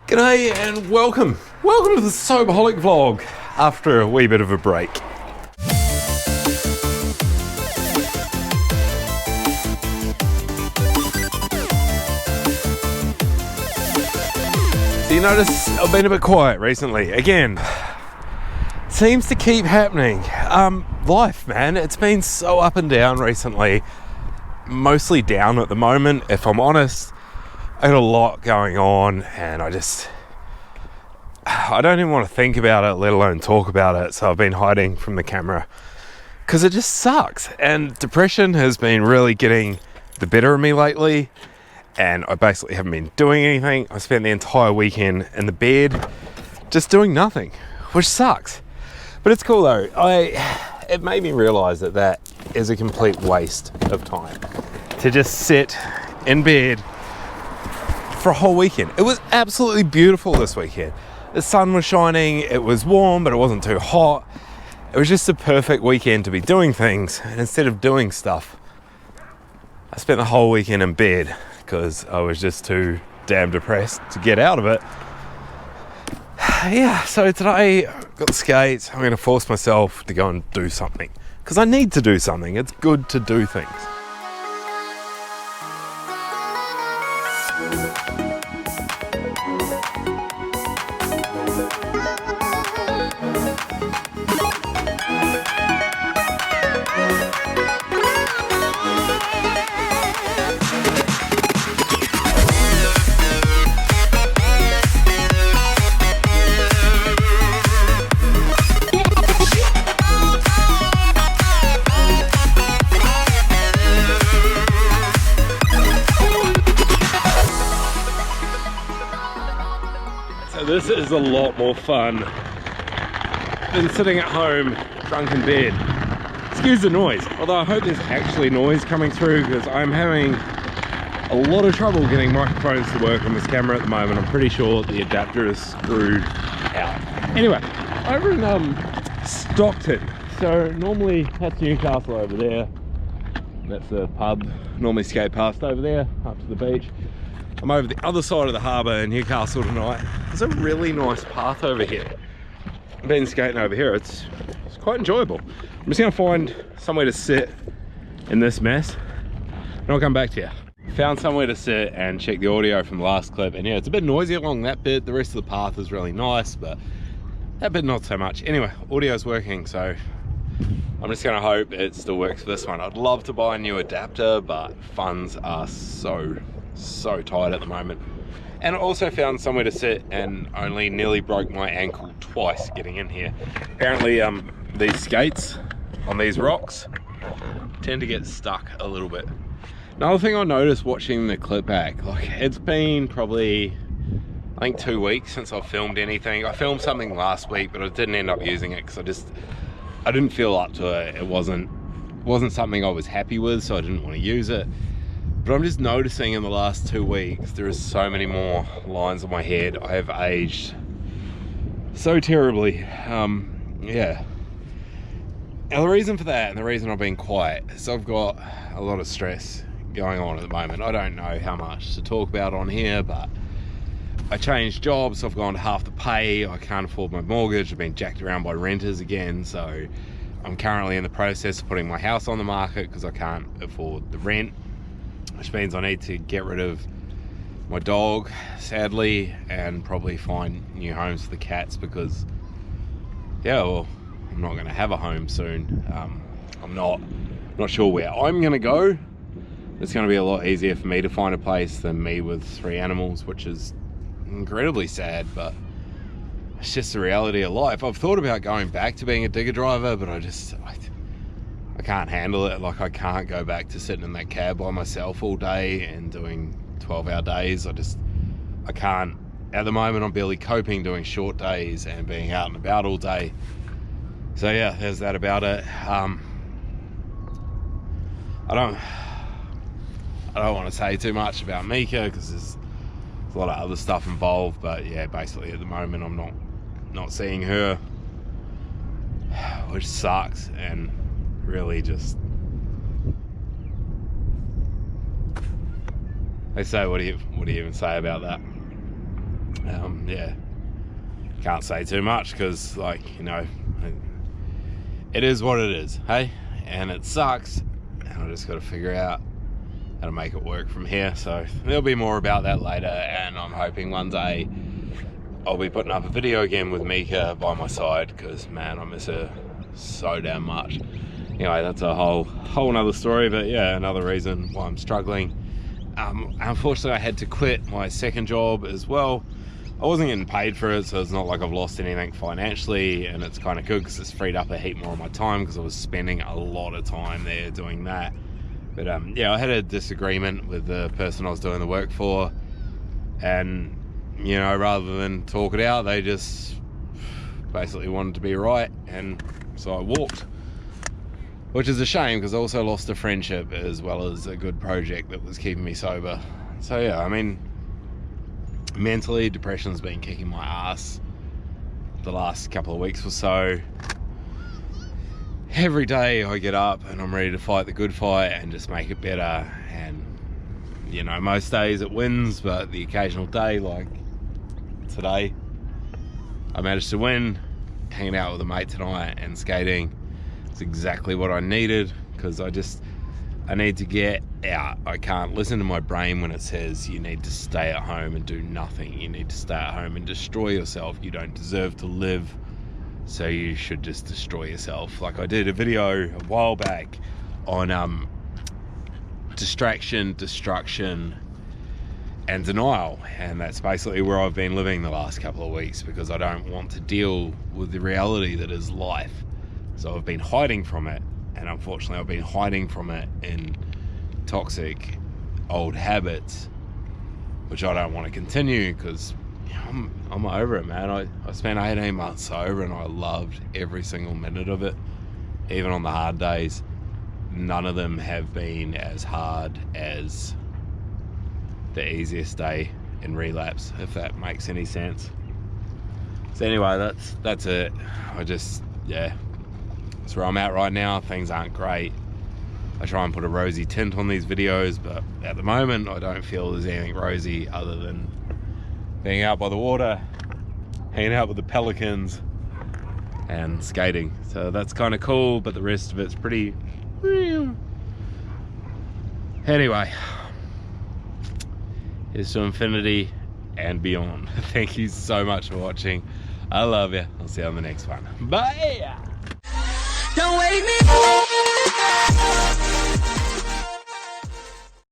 G'day and welcome to the Soberholic vlog after a wee bit of a break. So you notice I've been a bit quiet recently. Again, seems to keep happening. Life, man, it's been so up and down recently. Mostly down at the moment, if I'm honest. I got a lot going on and I don't even want to think about it, let alone talk about it. So I've been hiding from the camera because it just sucks. And depression has been really getting the better of me lately. And I basically haven't been doing anything. I spent the entire weekend in the bed just doing nothing, which sucks. But it's cool though. It made me realize that is a complete waste of time to just sit in bed for a whole weekend. It was absolutely beautiful this weekend. The sun was shining, it was warm, but it wasn't too hot. It was just a perfect weekend to be doing things, and instead of doing stuff, I spent the whole weekend in bed because I was just too damn depressed to get out of it. Yeah, so today I've got the skates. I'm going to force myself to go and do something because I need to do something. It's good to do things. This is a lot more fun than sitting at home drunk in bed. Excuse the noise, although I hope there's actually noise coming through because I'm having a lot of trouble getting microphones to work on this camera at the moment. I'm pretty sure the adapter is screwed out. Anyway, over in Stockton, so normally that's Newcastle over there. That's the pub, normally skate past over there up to the beach. I'm over the other side of the harbour in Newcastle tonight. There's a really nice path over here. I've been skating over here, it's quite enjoyable. I'm just gonna find somewhere to sit in this mess and I'll come back to you. Found somewhere to sit and check the audio from the last clip, and yeah, it's a bit noisy along that bit. The rest of the path is really nice, but that bit not so much. Anyway, audio's working, so I'm just gonna hope it still works for this one. I'd love to buy a new adapter, but funds are so tight at the moment. And I also found somewhere to sit and only nearly broke my ankle twice getting in here. Apparently these skates on these rocks tend to get stuck a little bit. Another thing I noticed watching the clip back, like it's been probably I think 2 weeks since I've filmed anything. I filmed something last week, but I didn't end up using it because I didn't feel up to it. It wasn't something I was happy with, so I didn't want to use it. But I'm just noticing in the last 2 weeks, there is so many more lines on my head. I have aged so terribly. Yeah. Now the reason for that, and the reason I've been quiet, is I've got a lot of stress going on at the moment. I don't know how much to talk about on here, but I changed jobs, so I've gone to half the pay. I can't afford my mortgage. I've been jacked around by renters again, so I'm currently in the process of putting my house on the market because I can't afford the rent, which means I need to get rid of my dog, sadly, and probably find new homes for the cats because, yeah, well, I'm not going to have a home soon. I'm not sure where I'm going to go. It's going to be a lot easier for me to find a place than me with 3 animals, which is incredibly sad, but it's just the reality of life. I've thought about going back to being a digger driver, but I can't handle it. Like, I can't go back to sitting in that cab by myself all day and doing 12-hour days. I can't. At the moment, I'm barely coping doing short days and being out and about all day. So yeah, there's that about it. I don't want to say too much about Mika because there's a lot of other stuff involved, but yeah, basically at the moment I'm not seeing her, which sucks, and really just, they say, what do you even say about that? yeah, can't say too much because, like, you know, it is what it is, hey? And it sucks, and I just got to figure out how to make it work from here. So there'll be more about that later, and I'm hoping one day I'll be putting up a video again with Mika by my side, because man, I miss her so damn much. Anyway, that's a whole nother story, but yeah, another reason why I'm struggling. Unfortunately, I had to quit my second job as well. I wasn't getting paid for it, so it's not like I've lost anything financially, and it's kind of good because it's freed up a heap more of my time, because I was spending a lot of time there doing that. But yeah, I had a disagreement with the person I was doing the work for, and you know, rather than talk it out, they just basically wanted to be right, and so I walked, which is a shame because I also lost a friendship as well as a good project that was keeping me sober. So yeah, I mean, mentally, depression's been kicking my ass the last couple of weeks or so. Every day I get up and I'm ready to fight the good fight and just make it better, and you know, most days it wins, but the occasional day like today I managed to win. Hanging out with a mate tonight and skating, it's exactly what I needed, because I need to get out. I can't listen to my brain when it says you need to stay at home and do nothing. You need to stay at home and destroy yourself. You don't deserve to live, so you should just destroy yourself. Like I did a video a while back on distraction, destruction, and denial, and that's basically where I've been living the last couple of weeks, because I don't want to deal with the reality that is life. So I've been hiding from it, and unfortunately I've been hiding from it in toxic old habits, which I don't want to continue, because I'm over it, man. I spent 18 months sober and I loved every single minute of it. Even on the hard days, none of them have been as hard as the easiest day in relapse, if that makes any sense. So anyway, that's it. Yeah, that's where I'm at right now. Things aren't great. I try and put a rosy tint on these videos, but at the moment I don't feel there's anything rosy other than being out by the water, hanging out with the pelicans, and skating. So that's kind of cool, but the rest of it's pretty... Anyway, here's to infinity and beyond. Thank you so much for watching. I love you. I'll see you on the next one. Bye! Don't wake me.